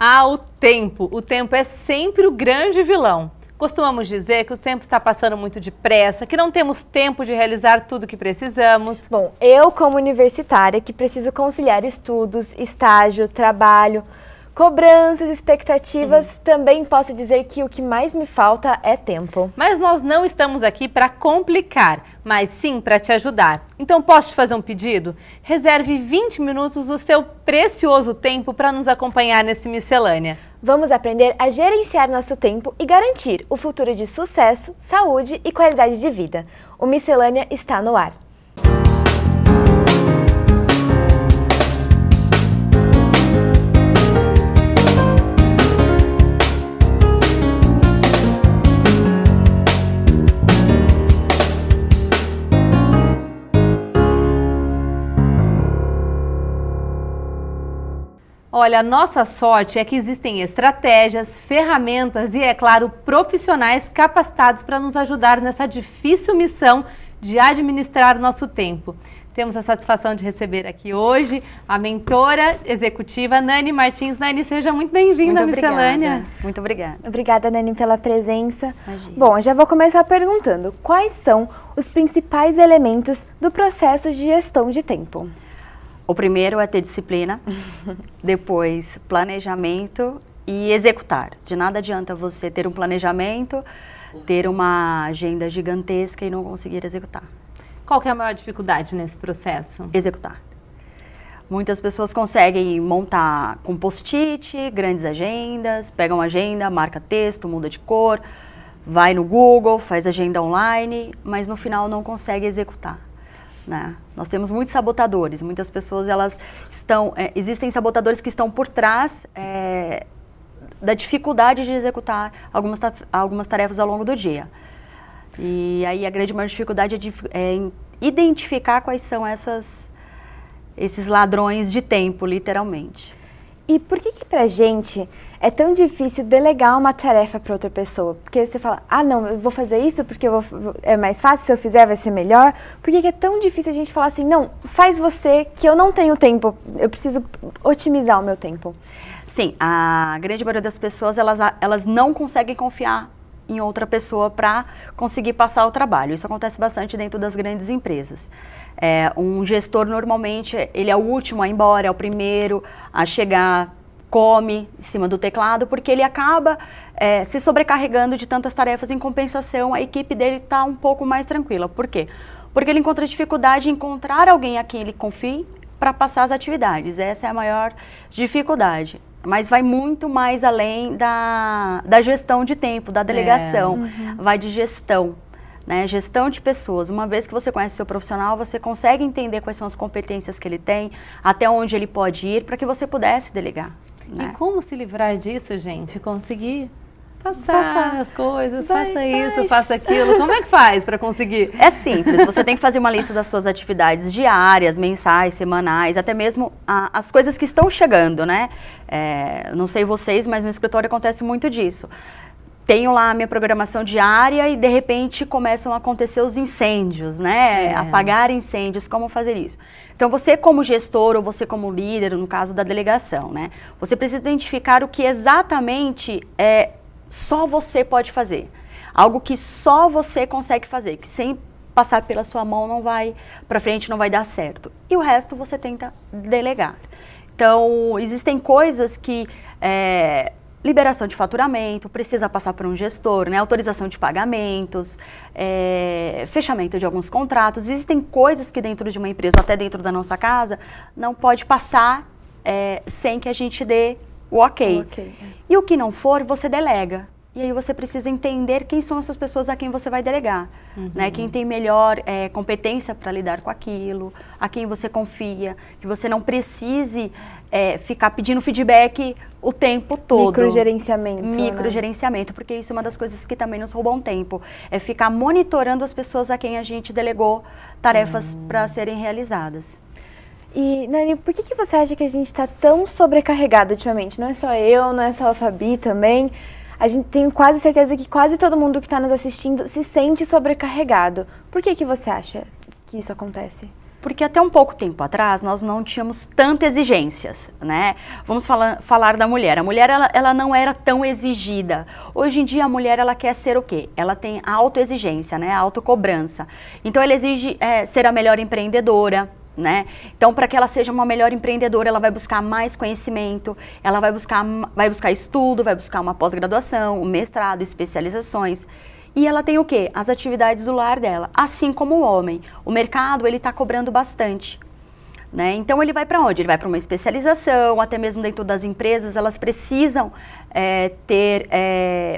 Ah, o tempo. O tempo é sempre o grande vilão. Costumamos dizer que o tempo está passando muito depressa, que não temos tempo de realizar tudo o que precisamos. Bom, eu como universitária que preciso conciliar estudos, estágio, trabalho, cobranças, expectativas, também posso dizer que o que mais me falta é tempo. Mas nós não estamos aqui para complicar, mas sim para te ajudar. Então posso te fazer um pedido? Reserve 20 minutos do seu precioso tempo para nos acompanhar nesse Miscelânea. Vamos aprender a gerenciar nosso tempo e garantir o futuro de sucesso, saúde e qualidade de vida. O Miscelânea está no ar. Olha, a nossa sorte é que existem estratégias, ferramentas e, é claro, profissionais capacitados para nos ajudar nessa difícil missão de administrar nosso tempo. Temos a satisfação de receber aqui hoje a mentora executiva Nani Martins. Nani, seja muito bem-vinda à Miscelânea. Muito obrigada. Obrigada, Nani, pela presença. Imagina. Bom, eu já vou começar perguntando, quais são os principais elementos do processo de gestão de tempo? O primeiro é ter disciplina, depois planejamento e executar. De nada adianta você ter um planejamento, ter uma agenda gigantesca e não conseguir executar. Qual que é a maior dificuldade nesse processo? Executar. Muitas pessoas conseguem montar com post-it, grandes agendas, pegam a agenda, marca texto, muda de cor, vai no Google, faz agenda online, mas no final não consegue executar. Né? Nós temos muitos sabotadores, muitas pessoas existem sabotadores que estão por trás da dificuldade de executar algumas tarefas ao longo do dia. E aí a grande maior dificuldade é identificar quais são esses ladrões de tempo, literalmente. E por que pra gente é tão difícil delegar uma tarefa para outra pessoa? Porque você fala, ah não, eu vou fazer isso porque é mais fácil, se eu fizer vai ser melhor. Por que é tão difícil a gente falar assim, não, faz você que eu não tenho tempo, eu preciso otimizar o meu tempo? Sim, a grande maioria das pessoas, elas não conseguem confiar em outra pessoa para conseguir passar o trabalho. Isso acontece bastante dentro das grandes empresas. Um gestor, normalmente, ele é o último a ir embora, é o primeiro a chegar, come em cima do teclado, porque ele acaba se sobrecarregando de tantas tarefas. Em compensação, a equipe dele está um pouco mais tranquila. Por quê? Porque ele encontra dificuldade em encontrar alguém a quem ele confie para passar as atividades. Essa é a maior dificuldade. Mas vai muito mais além da gestão de tempo, da delegação. Vai de gestão. Né, gestão de pessoas. Uma vez que você conhece seu profissional, você consegue entender quais são as competências que ele tem, até onde ele pode ir, para que você pudesse delegar. Né? E como se livrar disso, gente? Conseguir passar as coisas, faça isso, faça aquilo. Como é que faz para conseguir? É simples, você tem que fazer uma lista das suas atividades diárias, mensais, semanais, até mesmo as coisas que estão chegando, né? Não sei vocês, mas no escritório acontece muito disso. Tenho lá a minha programação diária e de repente começam a acontecer os incêndios, né? Apagar incêndios, como fazer isso? Então você como gestor ou você como líder, no caso da delegação, né? Você precisa identificar o que exatamente só você pode fazer. Algo que só você consegue fazer, que sem passar pela sua mão não vai para frente, não vai dar certo. E o resto você tenta delegar. Então existem coisas que... liberação de faturamento, precisa passar por um gestor, né? Autorização de pagamentos, fechamento de alguns contratos. Existem coisas que dentro de uma empresa, ou até dentro da nossa casa, não pode passar sem que a gente dê o ok. E o que não for, você delega. E aí você precisa entender quem são essas pessoas a quem você vai delegar. Né? Quem tem melhor competência para lidar com aquilo, a quem você confia, que você não precise ficar pedindo feedback o tempo todo. Microgerenciamento. Microgerenciamento, porque isso é uma das coisas que também nos roubam tempo. É ficar monitorando as pessoas a quem a gente delegou tarefas para serem realizadas. E, Nani, por que você acha que a gente está tão sobrecarregado ultimamente? Não é só eu, não é só a Fabi também. A gente tem quase certeza que quase todo mundo que está nos assistindo se sente sobrecarregado. Por que você acha que isso acontece? Porque até um pouco tempo atrás, nós não tínhamos tantas exigências, né? Vamos falar da mulher. A mulher, ela não era tão exigida. Hoje em dia, a mulher, ela quer ser o quê? Ela tem a autoexigência, né? A autocobrança. Então, ela exige ser a melhor empreendedora, né? Então, para que ela seja uma melhor empreendedora, ela vai buscar mais conhecimento, ela vai buscar estudo, vai buscar uma pós-graduação, um mestrado, especializações. E ela tem o quê? As atividades do lar dela, assim como o homem. O mercado, ele está cobrando bastante, né? Então, ele vai para onde? Ele vai para uma especialização, até mesmo dentro das empresas, elas precisam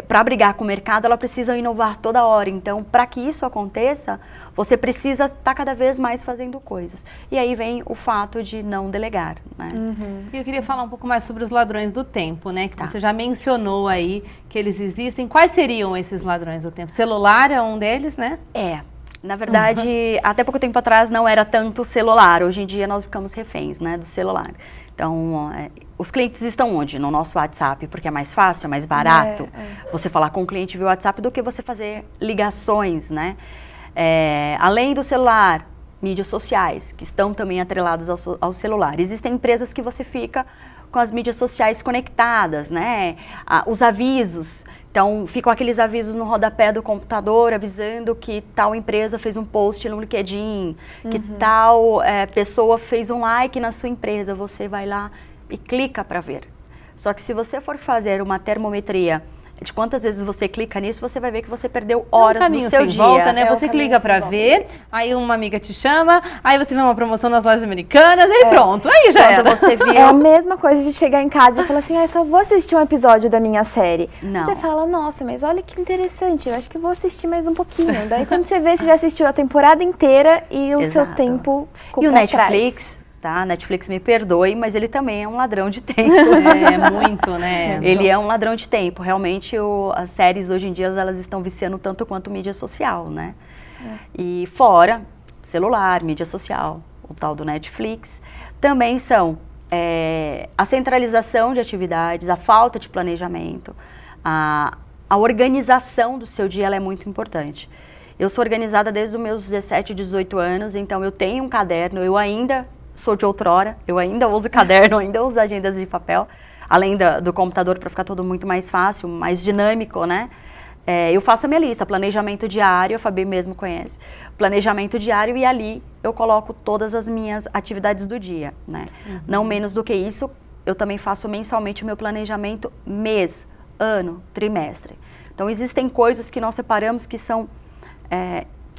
para brigar com o mercado, elas precisam inovar toda hora. Então, para que isso aconteça, você precisa estar cada vez mais fazendo coisas. E aí vem o fato de não delegar, né? E eu queria falar um pouco mais sobre os ladrões do tempo, né? Que você já mencionou aí que eles existem. Quais seriam esses ladrões do tempo? Celular é um deles, né? Na verdade, até pouco tempo atrás não era tanto celular. Hoje em dia nós ficamos reféns, né, do celular. Então, os clientes estão onde? No nosso WhatsApp, porque é mais fácil, é mais barato você falar com o cliente via WhatsApp do que você fazer ligações, né? Além do celular, mídias sociais, que estão também atreladas ao celular. Existem empresas que você fica com as mídias sociais conectadas, né? Os avisos. Então, ficam aqueles avisos no rodapé do computador avisando que tal empresa fez um post no LinkedIn, que tal pessoa fez um like na sua empresa. Você vai lá e clica para ver. Só que se você for fazer uma termometria de quantas vezes você clica nisso, você vai ver que você perdeu horas do seu dia. Volta, né? Você clica pra ver, aí uma amiga te chama, aí você vê uma promoção nas lojas americanas, aí pronto, aí já era. Você viu... É a mesma coisa de chegar em casa e falar assim, só vou assistir um episódio da minha série. Não. Você fala, nossa, mas olha que interessante, eu acho que vou assistir mais um pouquinho. Daí quando você vê, você já assistiu a temporada inteira e o seu tempo ficou pra trás. E o Netflix... Tá, Netflix me perdoe, mas ele também é um ladrão de tempo. Muito, né? Ele é um ladrão de tempo. Realmente, as séries hoje em dia, elas estão viciando tanto quanto mídia social, né? E fora, celular, mídia social, o tal do Netflix, também são a centralização de atividades, a falta de planejamento, a organização do seu dia, ela é muito importante. Eu sou organizada desde os meus 17, 18 anos, então eu tenho um caderno, eu ainda... sou de outrora, eu ainda uso caderno, ainda uso agendas de papel, além do computador para ficar tudo muito mais fácil, mais dinâmico, né? Eu faço a minha lista, planejamento diário, a Fabi mesmo conhece, planejamento diário, e ali eu coloco todas as minhas atividades do dia, né? Não menos do que isso, eu também faço mensalmente o meu planejamento mês, ano, trimestre. Então existem coisas que nós separamos que são...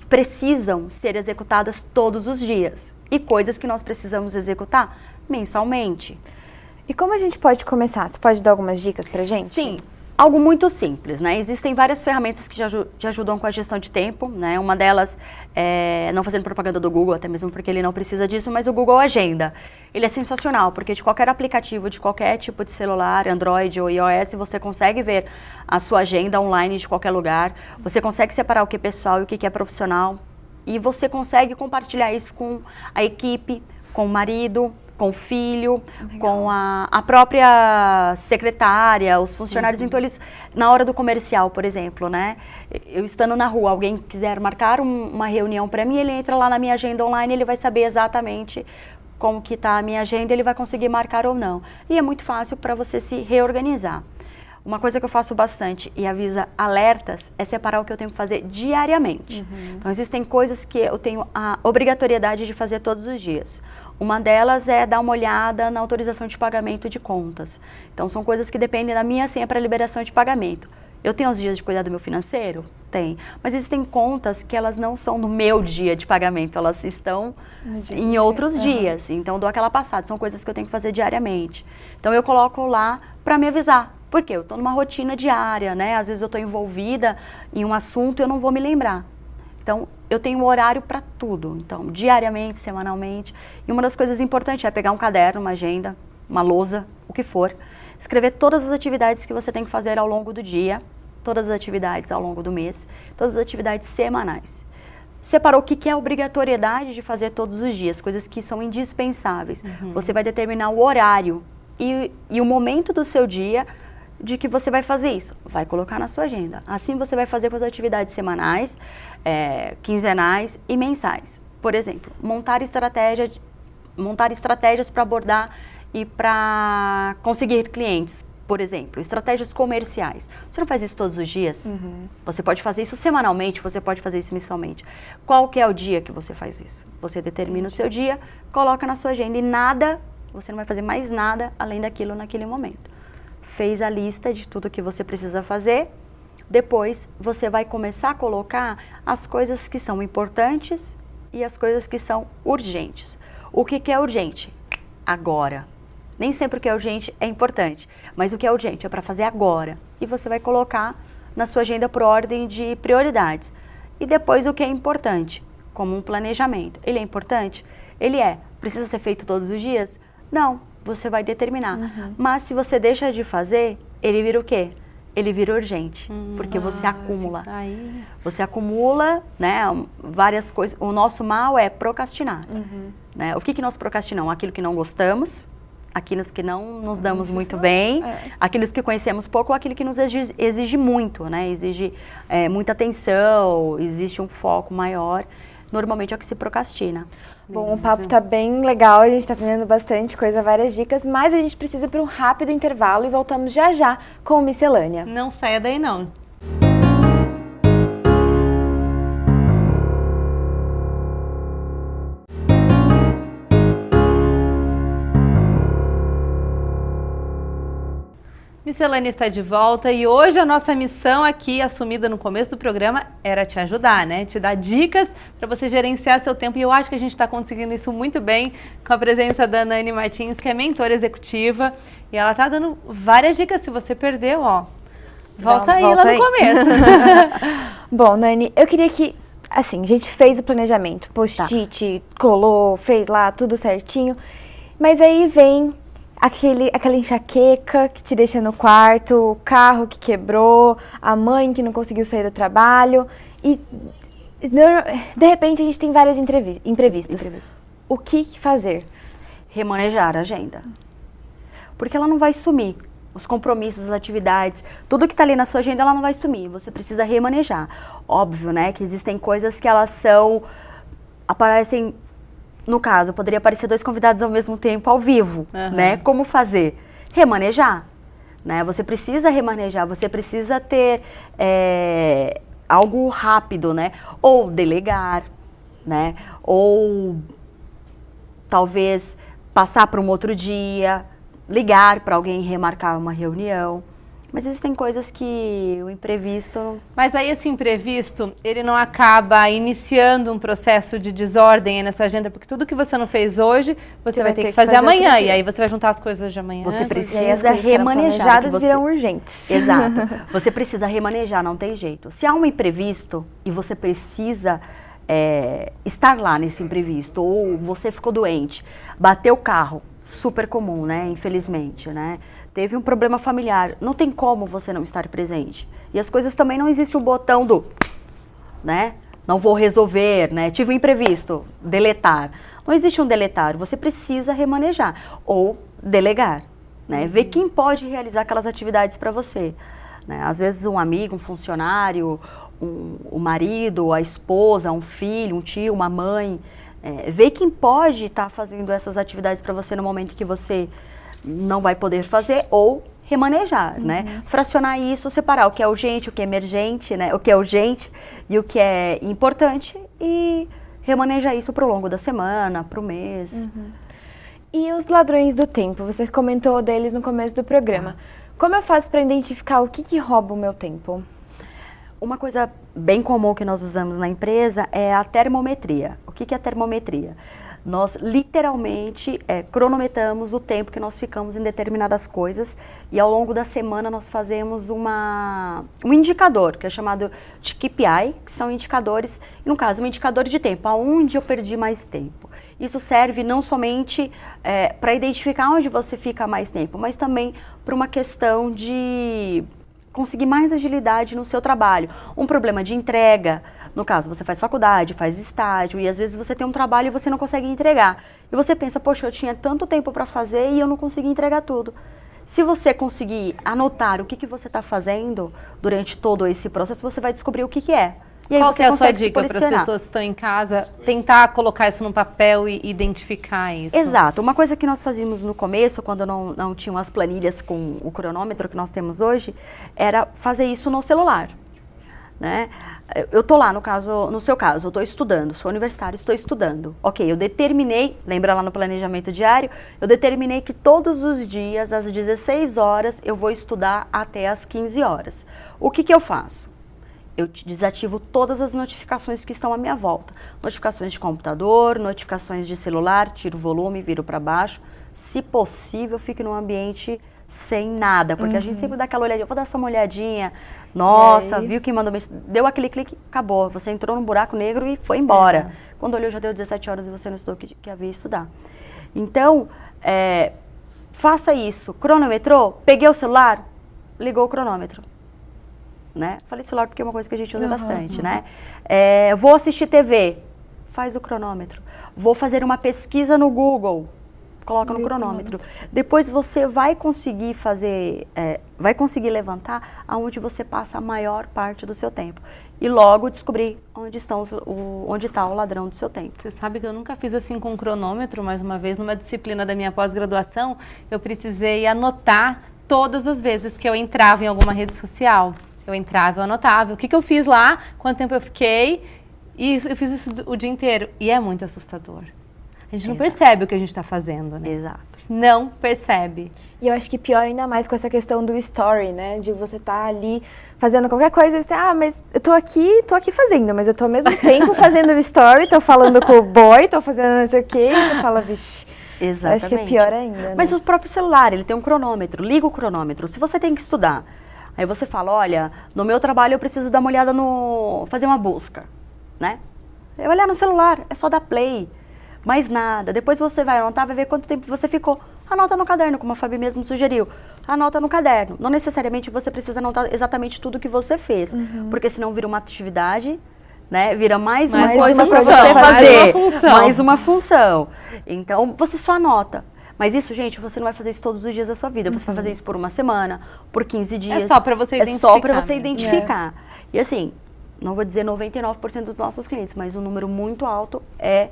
precisam ser executadas todos os dias e coisas que nós precisamos executar mensalmente. E como a gente pode começar? Você pode dar algumas dicas pra gente? Sim, algo muito simples, né? Existem várias ferramentas que te ajudam com a gestão de tempo, né? Uma delas não fazendo propaganda do Google, até mesmo porque ele não precisa disso, mas o Google Agenda. Ele é sensacional, porque de qualquer aplicativo, de qualquer tipo de celular, Android ou iOS, você consegue ver a sua agenda online de qualquer lugar, você consegue separar o que é pessoal e o que é profissional, e você consegue compartilhar isso com a equipe, com o marido, com o filho, com a própria secretária, os funcionários. Então, eles, na hora do comercial, por exemplo, né? Eu estando na rua, alguém quiser marcar uma reunião para mim, ele entra lá na minha agenda online, ele vai saber exatamente como que está a minha agenda, ele vai conseguir marcar ou não. E é muito fácil para você se reorganizar. Uma coisa que eu faço bastante e avisa alertas é separar o que eu tenho que fazer diariamente. Então, existem coisas que eu tenho a obrigatoriedade de fazer todos os dias. Uma delas é dar uma olhada na autorização de pagamento de contas. Então, são coisas que dependem da minha senha para liberação de pagamento. Eu tenho os dias de cuidar do meu financeiro? Tem. Mas existem contas que elas não são no meu dia de pagamento, elas estão em outros dias. Então, eu dou aquela passada. São coisas que eu tenho que fazer diariamente. Então, eu coloco lá para me avisar. Por quê? Eu estou numa rotina diária, né? Às vezes eu estou envolvida em um assunto e eu não vou me lembrar. Então, eu tenho um horário para tudo. Então, diariamente, semanalmente. E uma das coisas importantes é pegar um caderno, uma agenda, uma lousa, o que for. Escrever todas as atividades que você tem que fazer ao longo do dia, todas as atividades ao longo do mês, todas as atividades semanais. Separou o que é a obrigatoriedade de fazer todos os dias, coisas que são indispensáveis. Você vai determinar o horário e o momento do seu dia de que você vai fazer isso. Vai colocar na sua agenda. Assim você vai fazer com as atividades semanais, quinzenais e mensais. Por exemplo, montar estratégias para abordar e para conseguir clientes. Por exemplo, estratégias comerciais. Você não faz isso todos os dias? Você pode fazer isso semanalmente, você pode fazer isso mensalmente. Qual que é o dia que você faz isso? Você determina o seu dia, coloca na sua agenda e você não vai fazer mais nada além daquilo naquele momento. Fez a lista de tudo que você precisa fazer, depois você vai começar a colocar as coisas que são importantes e as coisas que são urgentes. O que é urgente? Agora. Nem sempre o que é urgente é importante, mas o que é urgente é para fazer agora. E você vai colocar na sua agenda por ordem de prioridades. E depois o que é importante, como um planejamento. Ele é importante? Ele é. Precisa ser feito todos os dias? Não, você vai determinar. Mas se você deixa de fazer, ele vira o quê? Ele vira urgente, porque você acumula. Você acumula, né, várias coisas. O nosso mal é procrastinar. Né? O que nós procrastinamos? Aquilo que não gostamos, aquilo que não nos damos muito bem, aquilo que conhecemos pouco, ou aquilo que nos exige muito, né? Exige muita atenção, existe um foco maior. Normalmente é o que se procrastina. Bom, o papo tá bem legal, a gente tá aprendendo bastante coisa, várias dicas, mas a gente precisa ir para um rápido intervalo e voltamos já já com o Miscelânea. Não saia daí não. Miscelânea está de volta e hoje a nossa missão aqui, assumida no começo do programa, era te ajudar, né? Te dar dicas para você gerenciar seu tempo. E eu acho que a gente está conseguindo isso muito bem com a presença da Nani Martins, que é mentora executiva. E ela está dando várias dicas. Se você perdeu, ó, volta aí lá no começo. Bom, Nani, eu queria que, assim, a gente fez o planejamento, post-it, colou, fez lá tudo certinho. Mas aí vem aquela enxaqueca que te deixa no quarto, o carro que quebrou, a mãe que não conseguiu sair do trabalho e de repente a gente tem vários imprevistos. O que fazer? Remanejar a agenda. Porque ela não vai sumir. Os compromissos, as atividades, tudo que está ali na sua agenda, ela não vai sumir. Você precisa remanejar. Óbvio, né, que existem coisas que elas aparecem. No caso, poderia aparecer 2 convidados ao mesmo tempo, ao vivo, né? Como fazer? Remanejar, né? Você precisa remanejar, você precisa ter algo rápido, né? Ou delegar, né? Ou talvez passar para um outro dia, ligar para alguém e remarcar uma reunião. Mas existem coisas que o imprevisto... Mas aí esse imprevisto, ele não acaba iniciando um processo de desordem nessa agenda, porque tudo que você não fez hoje, você vai ter que fazer amanhã, e aí você vai juntar as coisas de amanhã. Você precisa remanejar. As viram urgentes. Exato. Você precisa remanejar, não tem jeito. Se há um imprevisto e você precisa estar lá nesse imprevisto, ou você ficou doente, bateu o carro, super comum, né? Infelizmente, né? Teve um problema familiar, não tem como você não estar presente. E as coisas também não existe o botão do, né? Não vou resolver, né? Tive um imprevisto, deletar. Não existe um deletar, você precisa remanejar ou delegar, né? Ver quem pode realizar aquelas atividades para você. Né? Às vezes um amigo, um funcionário, o marido, a esposa, um filho, um tio, uma mãe. Ver quem pode estar fazendo essas atividades para você no momento que você não vai poder fazer, ou remanejar, né? Fracionar isso, separar o que é urgente, o que é emergente, né? O que é urgente e o que é importante, e remanejar isso para o longo da semana, para o mês. E os ladrões do tempo? Você comentou deles no começo do programa. Como eu faço para identificar o que rouba o meu tempo? Uma coisa bem comum que nós usamos na empresa é a termometria. O que é a termometria? Nós literalmente cronometramos o tempo que nós ficamos em determinadas coisas, e ao longo da semana nós fazemos um indicador, que é chamado de KPI, que são indicadores, no caso, um indicador de tempo, aonde eu perdi mais tempo. Isso serve não somente para identificar onde você fica mais tempo, mas também para uma questão de conseguir mais agilidade no seu trabalho. Um problema de entrega, no caso, você faz faculdade, faz estágio, e às vezes você tem um trabalho e você não consegue entregar. E você pensa, poxa, eu tinha tanto tempo para fazer e eu não consegui entregar tudo. Se você conseguir anotar o que você está fazendo durante todo esse processo, você vai descobrir o que é. E aí Qual você que é a sua consegue se dica para as posicionar. pessoas que estão em casa tentar colocar isso no papel e identificar isso? Exato. Uma coisa que nós fazíamos no começo, quando não tinham as planilhas com o cronômetro que nós temos hoje, era fazer isso no celular, né? Eu tô lá, no seu caso, eu tô estudando, sou universitária, estou estudando. Ok, eu determinei, lembra lá no planejamento diário, eu determinei que todos os dias, às 16 horas, eu vou estudar até às 15 horas. O que eu faço? Eu desativo todas as notificações que estão à minha volta. Notificações de computador, notificações de celular, tiro o volume, viro para baixo. Se possível, fique num ambiente sem nada, porque a gente sempre dá aquela olhadinha, vou dar só uma olhadinha, nossa, viu quem mandou mensagem, deu aquele clique, acabou, você entrou num buraco negro e foi embora. Quando olhou já deu 17 horas e você não estudou o que havia estudar. Então, faça isso, cronometrou, peguei o celular, ligou o cronômetro. Né? Falei celular porque é uma coisa que a gente usa bastante, né? Vou assistir TV, faz o cronômetro. Vou fazer uma pesquisa no Google, coloca no cronômetro. Depois você vai conseguir vai conseguir levantar aonde você passa a maior parte do seu tempo. E logo descobrir onde está o ladrão do seu tempo. Você sabe que eu nunca fiz assim com cronômetro, mais uma vez, numa disciplina da minha pós-graduação, eu precisei anotar todas as vezes que eu entrava em alguma rede social. Eu entrava, eu anotava o que eu fiz lá, quanto tempo eu fiquei, e eu fiz isso o dia inteiro. E é muito assustador. A gente não percebe o que a gente está fazendo, né? Exato. Não percebe. E eu acho que pior ainda mais com essa questão do story, né? De você estar ali fazendo qualquer coisa e você, mas eu tô aqui fazendo, mas eu tô ao mesmo tempo fazendo o story, tô falando com o boy, tô fazendo não sei o quê, e você fala, vixe. Exatamente. Acho que é pior ainda, né? Mas o próprio celular, ele tem um cronômetro, liga o cronômetro. Se você tem que estudar, aí você fala, olha, no meu trabalho eu preciso dar uma olhada fazer uma busca, né? Eu olhar no celular, é só dar play, mais nada. Depois você vai anotar, vai ver quanto tempo você ficou. Anota no caderno, como a Fabi mesmo sugeriu. Anota no caderno. Não necessariamente você precisa anotar exatamente tudo que você fez, porque senão vira uma atividade, né? Vira mais uma coisa para você fazer. Mais uma função. Então, você só anota. Mas isso, gente, você não vai fazer isso todos os dias da sua vida. Você vai fazer isso por uma semana, por 15 dias. É só para você identificar. É só para você identificar. E assim, não vou dizer 99% dos nossos clientes, mas um número muito alto é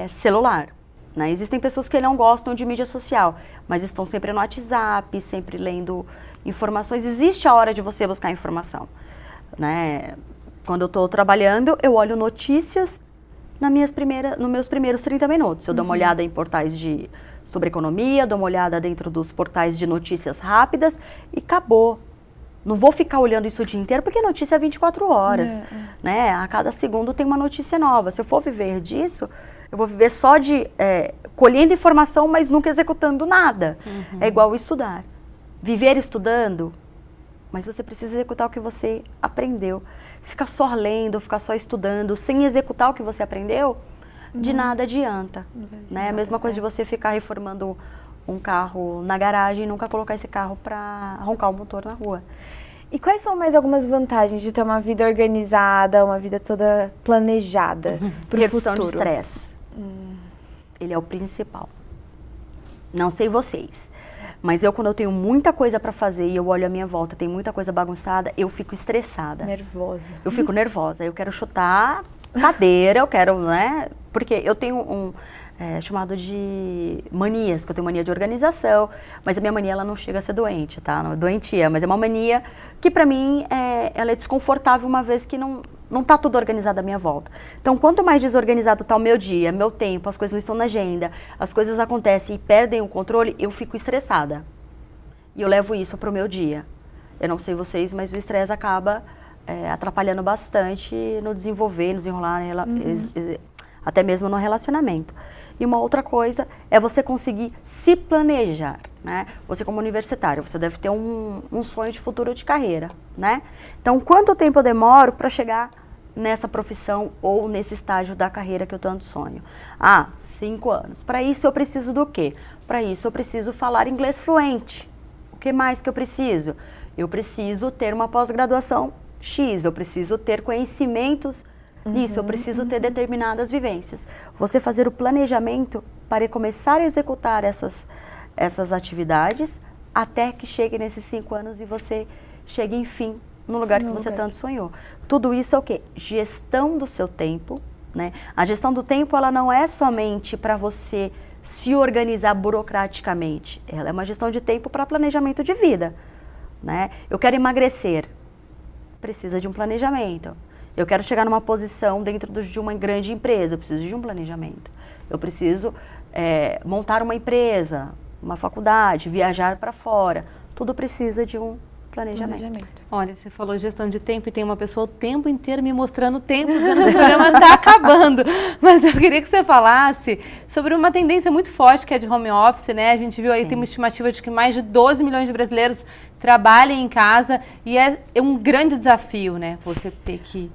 celular. Né? Existem pessoas que não gostam de mídia social, mas estão sempre no WhatsApp, sempre lendo informações. Existe a hora de você buscar informação. Né? Quando eu estou trabalhando, eu olho notícias nos meus primeiros 30 minutos. Eu dou uma olhada em portais sobre economia, dou uma olhada dentro dos portais de notícias rápidas e acabou. Não vou ficar olhando isso o dia inteiro, porque notícia é 24 horas. Né? A cada segundo tem uma notícia nova. Se eu for viver disso, eu vou viver só colhendo informação, mas nunca executando nada. É igual estudar. Viver estudando, mas você precisa executar o que você aprendeu. Ficar só lendo, ficar só estudando, sem executar o que você aprendeu, de nada adianta. Né? A mesma coisa de você ficar reformando um carro na garagem e nunca colocar esse carro para roncar o motor na rua. E quais são mais algumas vantagens de ter uma vida organizada, uma vida toda planejada para o Redução de futuro? estresse. Ele é o principal. Não sei vocês, mas quando eu tenho muita coisa para fazer e eu olho à minha volta, tem muita coisa bagunçada, eu fico estressada. Nervosa. Eu fico nervosa, eu quero chutar cadeira, eu quero, né? Porque eu tenho chamado de manias, que eu tenho mania de organização, mas a minha mania ela não chega a ser doente, tá? Não é doentia, mas é uma mania que pra mim ela é desconfortável uma vez que não tá tudo organizado à minha volta. Então, quanto mais desorganizado tá o meu dia, meu tempo, as coisas não estão na agenda, as coisas acontecem e perdem o controle, eu fico estressada. E eu levo isso pro meu dia. Eu não sei vocês, mas o estresse acaba atrapalhando bastante no desenvolver, no desenrolar, até mesmo no relacionamento. E uma outra coisa é você conseguir se planejar, né? Você como universitário, você deve ter um sonho de futuro de carreira, né? Então, quanto tempo eu demoro para chegar nessa profissão ou nesse estágio da carreira que eu tanto sonho? 5 anos. Para isso eu preciso do quê? Para isso eu preciso falar inglês fluente. O que mais que eu preciso? Eu preciso ter uma pós-graduação X, eu preciso ter conhecimentos nisso, eu preciso ter determinadas vivências. Você fazer o planejamento para começar a executar essas atividades até que chegue nesses 5 anos e você chegue, enfim, no lugar que você tanto sonhou. Tudo isso é o quê? Gestão do seu tempo, né? A gestão do tempo, ela não é somente para você se organizar burocraticamente. Ela é uma gestão de tempo para planejamento de vida, né? Eu quero emagrecer. Precisa de um planejamento. Eu quero chegar numa posição dentro de uma grande empresa. Eu preciso de um planejamento. Eu preciso montar uma empresa, uma faculdade, viajar para fora. Tudo precisa de um planejamento. Olha, você falou gestão de tempo e tem uma pessoa o tempo inteiro me mostrando o tempo, dizendo que o programa está acabando. Mas eu queria que você falasse sobre uma tendência muito forte que é de home office, né? A gente viu aí, tem uma estimativa de que mais de 12 milhões de brasileiros trabalham em casa e é um grande desafio, né? Você ter que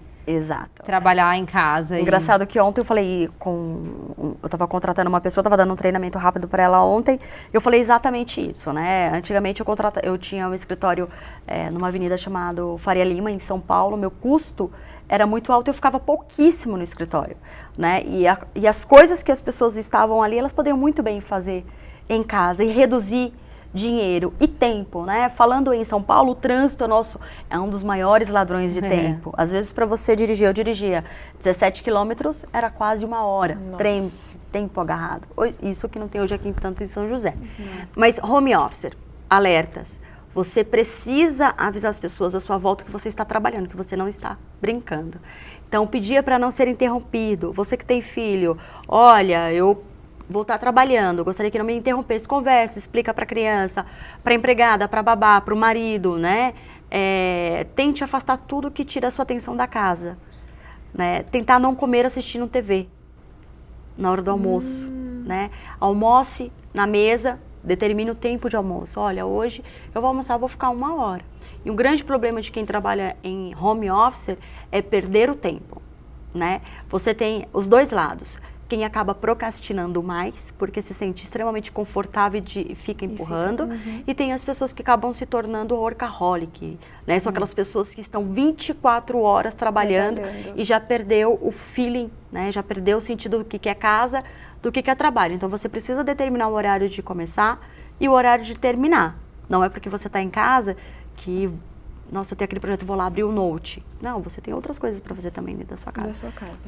trabalhar em casa. Engraçado que ontem eu falei eu estava contratando uma pessoa, estava dando um treinamento rápido para ela ontem, eu falei exatamente isso, né? Antigamente eu tinha um escritório numa avenida chamada Faria Lima, em São Paulo, meu custo era muito alto, eu ficava pouquíssimo no escritório, né? E as coisas que as pessoas estavam ali, elas poderiam muito bem fazer em casa e reduzir dinheiro e tempo, né? Falando em São Paulo, o trânsito nosso é um dos maiores ladrões de tempo. Às vezes, para você dirigir, eu dirigia 17 quilômetros, era quase 1 hora, tempo agarrado. Isso que não tem hoje aqui tanto em São José. Mas home office, alertas. Você precisa avisar as pessoas à sua volta que você está trabalhando, que você não está brincando. Então, pedia para não ser interrompido. Você que tem filho, olha, eu vou estar trabalhando, gostaria que não me interrompesse, conversa, explica para a criança, para a empregada, para a babá, para o marido, né? Tente afastar tudo que tira a sua atenção da casa, né? Tentar não comer assistindo TV na hora do almoço, né? Almoce na mesa, determine o tempo de almoço. Olha, hoje eu vou almoçar, vou ficar 1 hora. E um grande problema de quem trabalha em home office é perder o tempo, né? Você tem os dois lados. Quem acaba procrastinando mais, porque se sente extremamente confortável e fica empurrando. E tem as pessoas que acabam se tornando workaholic, né? São aquelas pessoas que estão 24 horas trabalhando e já perdeu o feeling, né? Já perdeu o sentido do que é casa, do que é trabalho. Então, você precisa determinar o horário de começar e o horário de terminar. Não é porque você está em casa que... Nossa, eu tenho aquele projeto, vou lá abrir o Note. Não, você tem outras coisas para fazer também dentro da sua casa.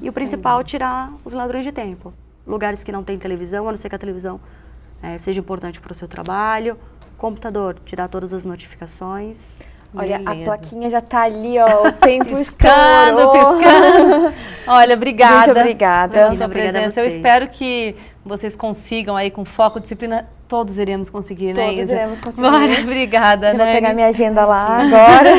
E o principal, tirar os ladrões de tempo. Lugares que não tem televisão, a não ser que a televisão seja importante para o seu trabalho. Computador, tirar todas as notificações. Olha, a plaquinha já tá ali, ó, o tempo piscando. Olha, obrigada. Muito obrigada. Pela sua presença. Eu espero que vocês consigam aí, com foco, disciplina, todos iremos conseguir, né, Isa? Todos iremos conseguir. Bora, obrigada, Já vou pegar minha agenda lá agora.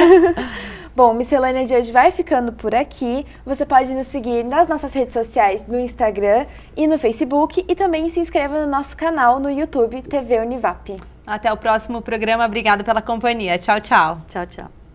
Bom, Miscelânea de hoje vai ficando por aqui. Você pode nos seguir nas nossas redes sociais, no Instagram e no Facebook. E também se inscreva no nosso canal no YouTube, TV Univap. Até o próximo programa. Obrigada pela companhia. Tchau, tchau. Tchau, tchau.